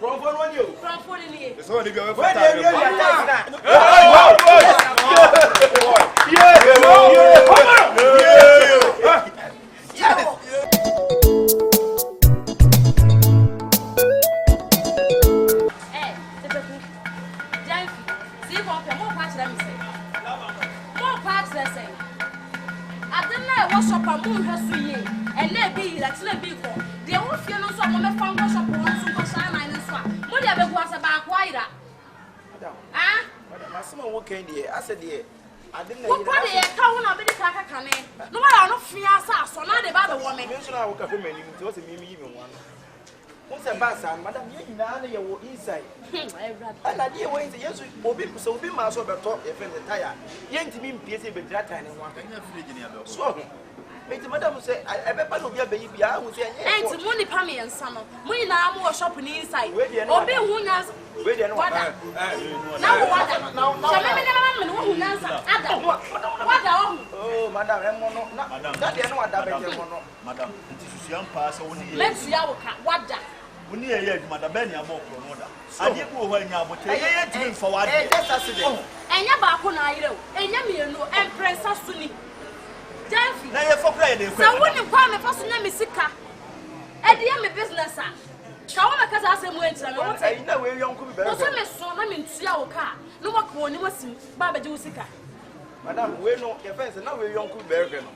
From one you. From 40 years. It's only going to I said, I didn't know. What are you calling a bit of Kaka? No, I don't fear us, so not about the woman. You should have a couple men, it was even one. What's a bass, Madam? You know, you're inside. And I didn't wait to yes, so be my sober talk if in the tire. Young to be busy with that time and one. So, Madam say, I bet will be a baby. I would say, and to money pammy and summer. We now more shopping inside. Or be who knows. Wait, now what? Oh, Madam, that is what Madam, it is young pass only. Let's Yawa, what that? We near yet, Madam Benny, I'm more promoter. I didn't go when you are for what? And your back on I know, and Yammy, and Princess Sunny. Jeffy, now you're for playing. So when you call me first name is Sika, and the Yammy business. Kawana kaza asem wenti na wote ayi na we yonku be so me so na me ntua wo ka no wakwo ni wasim ba be je usika madam we no ye fence na we yonku be re no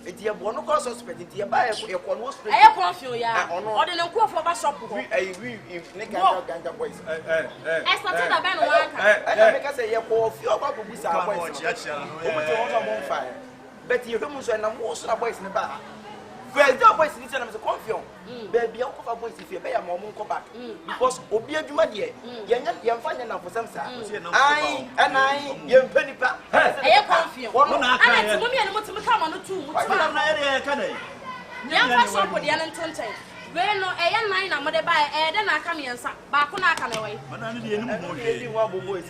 enti ye bo no ko suspect enti ye ba ye ko no spray ayi confuse ya o de nko for ba shop ho ayi we ne ganja boys expert da be no wanka na me ka say ye ko fi o ba bo busa boys o mo te won so mo fire but ye hemu so na mo so na boys ne ba Well, the boys need to have a confusion. Baby, I'll cover boys if you pay a moment come back. Because Obia Jumadia, young finding enough for some time. I, young penny pack. I confuse. One and what's the come on the two. Young person for the Allen Tonte. Well, no, a young line, I'm going to buy a then I come here and back on our away. But I'm the boys.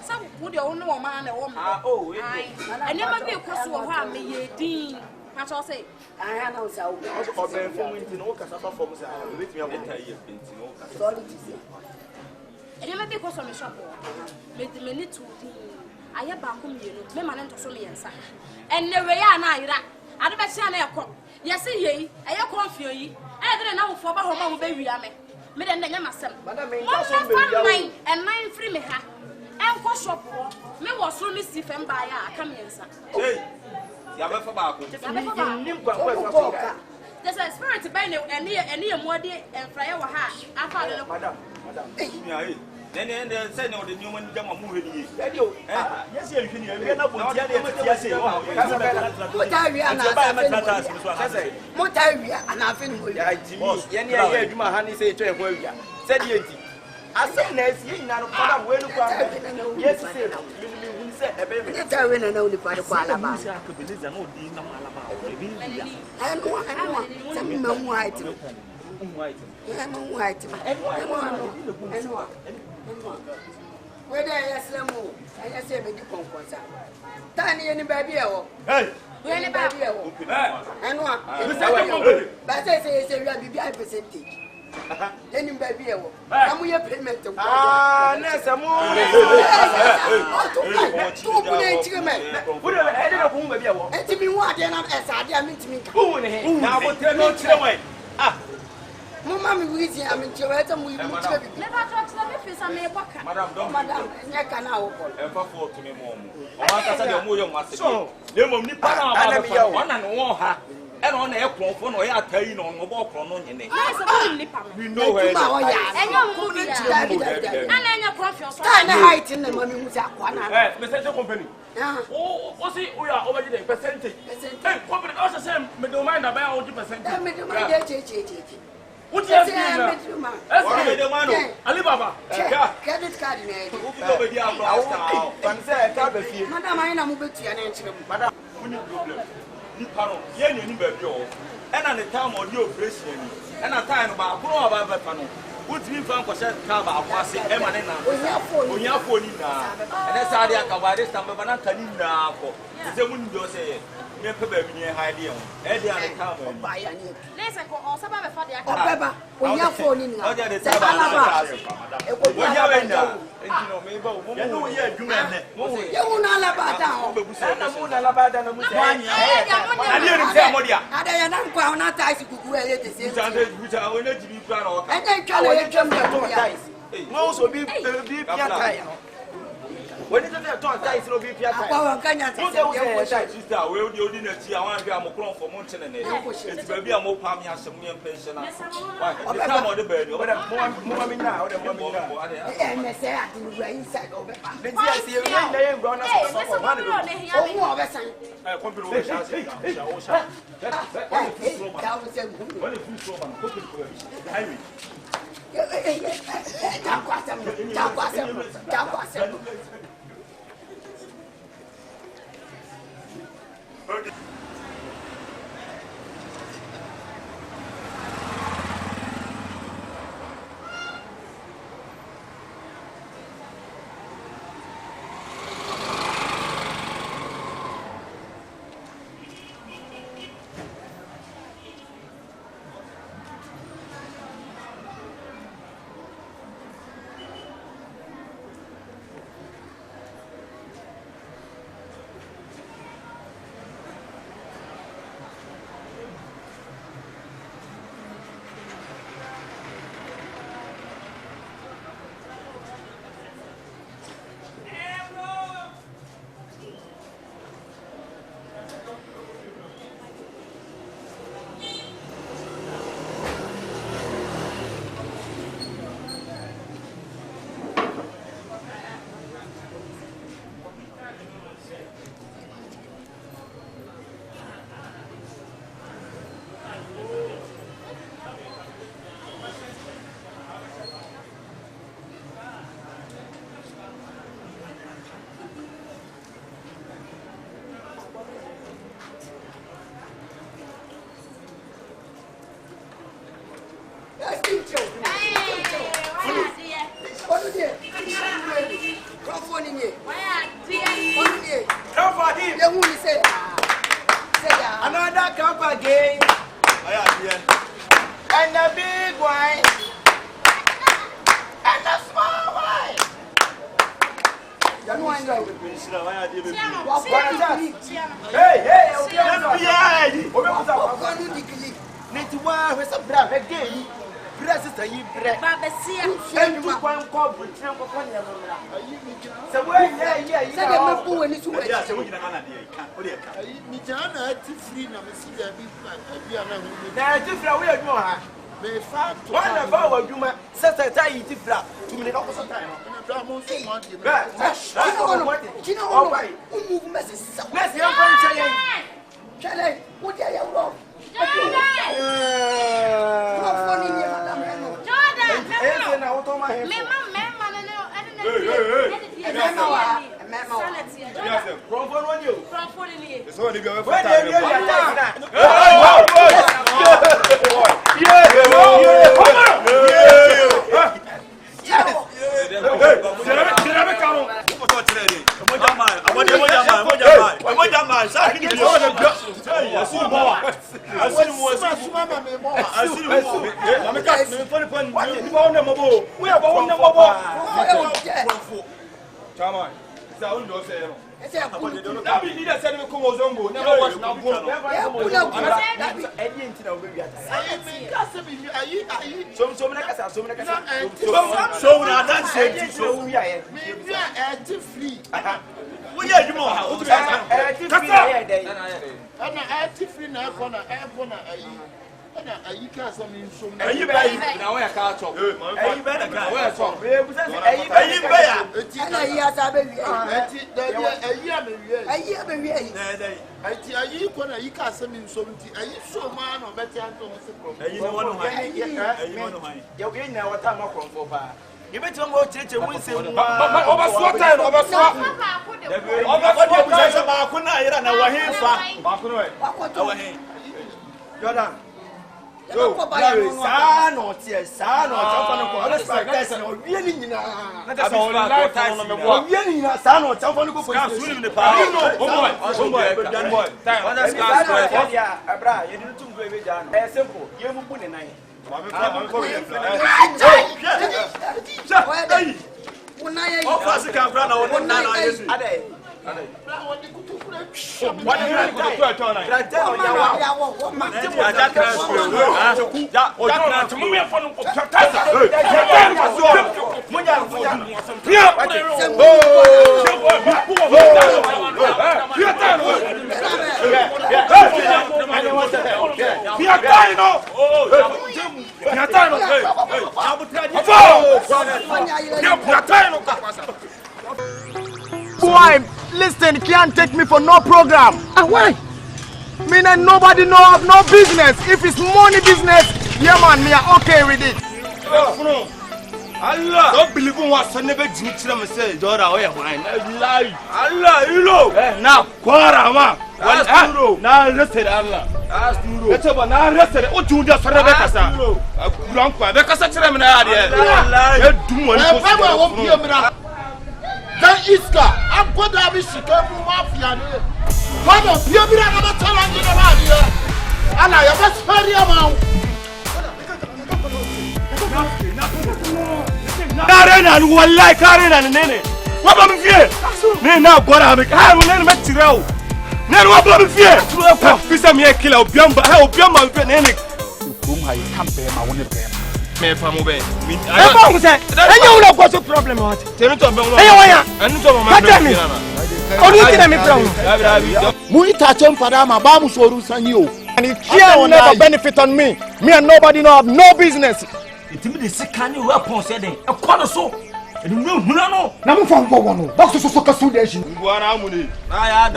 Some would your own man or woman. Oh, I never be across to a while, me, Dean. How shall I say? I have no sound. Or from no Casapa from with me. I never be across on the shop. Make the minute to I have back home, you know, Mamma to me and son. And the way I don't see an aircraft. Yes, ye, I am confused. I don't know for home, baby. I made a name myself. But I mean, 1 and 9 free me. And for shop, me was so missy and buy a Akaebenzer. There's a spirit to bend and near more day and fry our hash. I found it, madam. Then said no, the new one come on moving. Yes, you can hear no what are you and I think my honey say to a said you. I said, yes, now, yes, a baby. I win and only for the Akabenezer. And one white. Whether I say more, I say, baby, conquest. Tiny any baby. Hey, when a baby. And one, but I say, it's a percentage. Then you baby, I'm with your payment. Ah, Nessa, and to me, what then I'm as I mean to me. Now, what tell no ah, Mamma, we see, I'm in Chilton. We never talk to me. I may walk. Madam, and I can now ever fall to me, Mom. I said, you're more so. You won't be one and one. And on air phone, I tell you on walk on in it. We know where and your conference. I'm hiding the money with that one. Mr. Company. Oh, what's it? We are over the percentage. Company also same, but don't mind about 20%. What is it? Alibaba. Credit card. Madam, I am moving to an answer. Madam, nipa no ye ni baabi o e na ne time o di operation ni e na time no ba akoro ba befa no wotimi fa nkɔhyɛ ka ba akwase e ma ne na onyafo ni na e na sa de aka ba de stamp ba na ka ni na akɔ ze mu ndi o sɛ ye pe baabi ni ha de ho e de ane ka ba ni lese ko o saba befa de aka obeba onyafo ni na o de sa ba na onya we na enti no me ba o mo no ye adwuma ne ye hu na alaba da ho na mu na alaba da na mu se ani ni se mo dia ada ye na nkwa na taisi gugu e de se buta o na jibi kura na o ka ene twa na ye twam da to ya mo so bi pia tai no when it is to tie so bi pia tai akwa kanya se ye sister we odi na ti awon hwe amokron for mo ntene ne eti ba bi amopam ya asem ye pension na why the time of the bed o da mo mi na o da mo mi na ene se ati ni right inside o be pa le ti ase ye na ye ngro na so for one o hu o be san company o sha o sha when the food so man company ko the highway Another cup again. And a big wine. And a small wine. You better go change your wings. Over time, over swap. Jordan. So, son or tears, son or honest like this, and really, let us all life on the wall. Really, son or something to go for the power. You didn't do very done. Simple. You have put in night. Boy, listen, can't take me for no program. Why? Me and nobody know of no business. If it's money business, yeah man, me are okay with it. Allah, don't believe in what son never did to them say, Dora, oh yeah, wine. Allah, you know. Now, Quarama. Now, listen, Allah. Let's have an arrested. What do you just for Rebecca? Blanca, because such a man, then Iska, I'm going to have a chicken mafia. What of you? I'm not telling you about here. And I have a very amount. Karen and one like Karen and Nene. What am I here? Now, what am I? I will never met you. Now, what am I here? This is a mere killer. Biamba, help Biamba, Nene. Whom I can't pay my own pay. I know what's the problem. And it can never benefit on me. Me and nobody know have no business. It means the can you weapon said a corner so. And no, no, from one. That's so consolation. What I'm with it. I had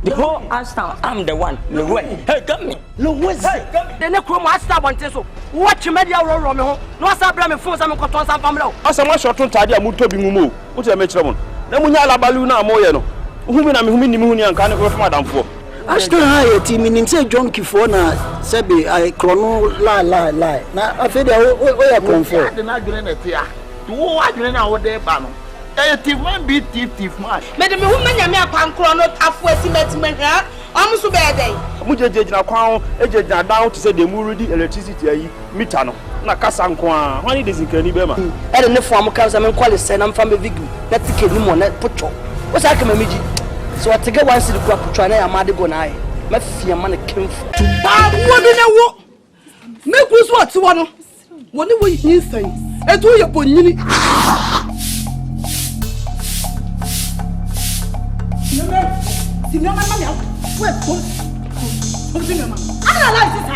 the whole Ashtown, I'm the one. Hey, come me. The next room, Ashtown wants to watch media roll. No, Sabram for some cotton family. As a much short time, I moved to Bimumu. What's a metron? Namunya Baluna Moyano. Whom I'm Humini can't go for Madame for. Ashtown high team in himself, John Kifona, Sebi, I chrono lie. Now, I feel they are comfort. The not doing it here. To what you know what they're banning. Thief man be thief man. Madam, woman, you may have chrono halfway cement. I'm so bad. Muja na kwao eje na down to say the muridi electricity ayi mitano na kasa nkwa wani desinkani bema I don't know for am can am call say na mfa me vigu na ticket ni mo na pocho o say aka mamiji so I take one city kwa pocho na ya made go na ai ma fia ma na kemfu ba wo bi na wo me ku so ati wo no woni wo yin san etu ye bonyini Sinema mama wait sinema ana life this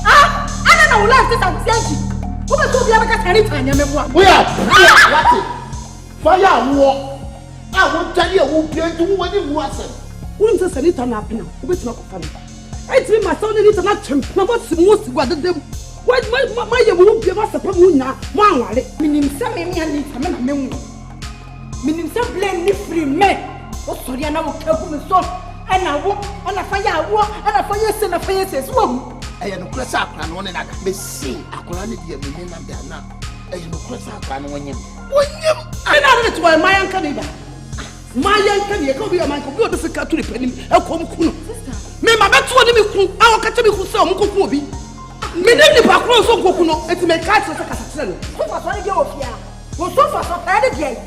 ana na life this am sianji wo be so bia be ka tani tanya me boa we are what fire wo wo tani e wo pie tu wo ni mu ase wo nse sanita na apena wo be tina ko fa me enti ma so ni tana champ na bo si mo si gwa dedem ma ye wo bia ma sepa mo nya mo anware minim se me mi ani ta me na me wu minim se blame ni free me o sori ana wo ka ku me so ana wo ana fire se na fire se so eye no kura sa akra no ne naga be si akra ne dia me na be ana eye no kura sa akra no wonyem ana ne to my yanka ne ba my yanka ne ka bi o man ko bi o do fika to repanim e kom ku no me ma beto ni me ku a wo ka che me ku se o mko ku obi me ne ni pa kro so ku no eti me ka che se kasa tire no Who was one of your fear? Who so far so tired again?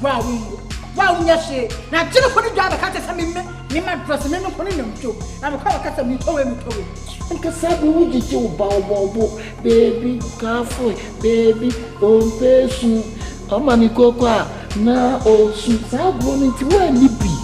Wow, yes, now Jill put a job. I can't tell me, my dress, and I'm putting them too. I'm a car, I can't tell him to it. And Casabu, did you bow, baby, careful, baby, oh, person, oh, Manikoka, now, oh, Susan, going to where you be.